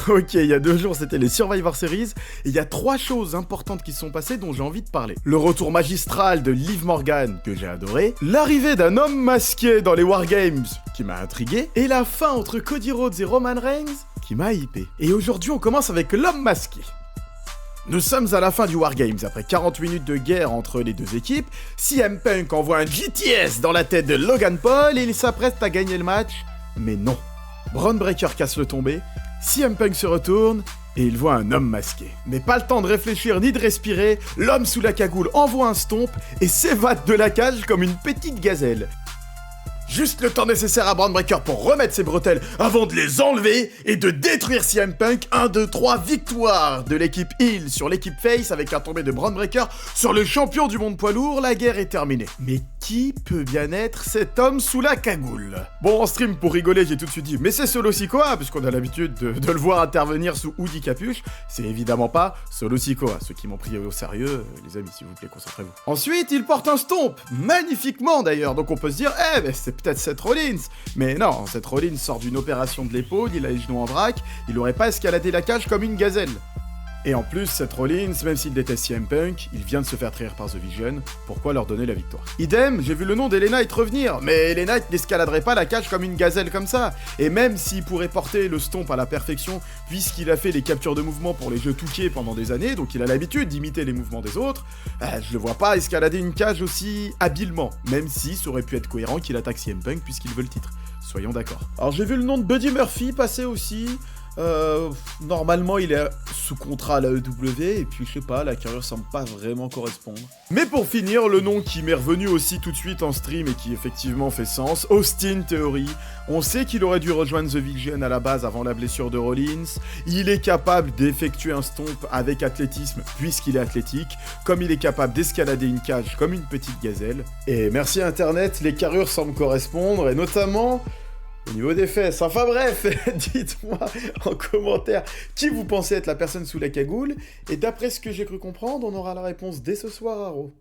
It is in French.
Ok, il y a 2 jours, c'était les Survivor Series, et il y a 3 choses importantes qui se sont passées dont j'ai envie de parler. Le retour magistral de Liv Morgan, que j'ai adoré, l'arrivée d'un homme masqué dans les Wargames, qui m'a intrigué, et la fin entre Cody Rhodes et Roman Reigns, qui m'a hypé. Et aujourd'hui, on commence avec l'homme masqué. Nous sommes à la fin du Wargames, après 40 minutes de guerre entre les deux équipes, CM Punk envoie un GTS dans la tête de Logan Paul et il s'apprête à gagner le match, mais non. Bron Breakker casse le tombé, CM Punk se retourne et il voit un homme masqué. Mais pas le temps de réfléchir ni de respirer, l'homme sous la cagoule envoie un stomp et s'évade de la cage comme une petite gazelle. Juste le temps nécessaire à Bron Breakker pour remettre ses bretelles avant de les enlever et de détruire CM Punk. 1, 2, 3, victoire de l'équipe Heel sur l'équipe Face avec un tombé de Bron Breakker sur le champion du monde poids lourd. La guerre est terminée. Mais qui peut bien être cet homme sous la cagoule? Bon, en stream, pour rigoler, j'ai tout de suite dit mais c'est Solo Sikoa, puisqu'on a l'habitude de le voir intervenir sous hoodie capuche. C'est évidemment pas Solo Sikoa. Ceux qui m'ont pris au sérieux, les amis, s'il vous plaît, concentrez-vous. Ensuite, il porte un stomp, magnifiquement d'ailleurs, donc on peut se dire, c'est peut-être Seth Rollins. Mais non, Seth Rollins sort d'une opération de l'épaule, il a les genoux en vrac, il aurait pas escaladé la cage comme une gazelle. Et en plus, Seth Rollins, même s'il déteste CM Punk, il vient de se faire trahir par The Vision, pourquoi leur donner la victoire? Idem, j'ai vu le nom d'LA Knight revenir, mais LA Knight n'escaladerait pas la cage comme une gazelle comme ça. Et même s'il pourrait porter le stomp à la perfection, puisqu'il a fait les captures de mouvement pour les jeux Touquet pendant des années, donc il a l'habitude d'imiter les mouvements des autres, je le vois pas escalader une cage aussi habilement, même si ça aurait pu être cohérent qu'il attaque CM Punk puisqu'il veut le titre. Soyons d'accord. Alors j'ai vu le nom de Buddy Murphy passer aussi. Normalement il est sous contrat à la EW et puis je sais pas, la carrière semble pas vraiment correspondre. Mais pour finir, le nom qui m'est revenu aussi tout de suite en stream et qui effectivement fait sens, Austin Theory. On sait qu'il aurait dû rejoindre The Vision à la base avant la blessure de Rollins. Il est capable d'effectuer un stomp avec athlétisme puisqu'il est athlétique, comme il est capable d'escalader une cage comme une petite gazelle. Et merci internet, les carrures semblent correspondre et notamment au niveau des fesses. Enfin bref, dites-moi en commentaire qui vous pensez être la personne sous la cagoule. Et d'après ce que j'ai cru comprendre, on aura la réponse dès ce soir à Raw.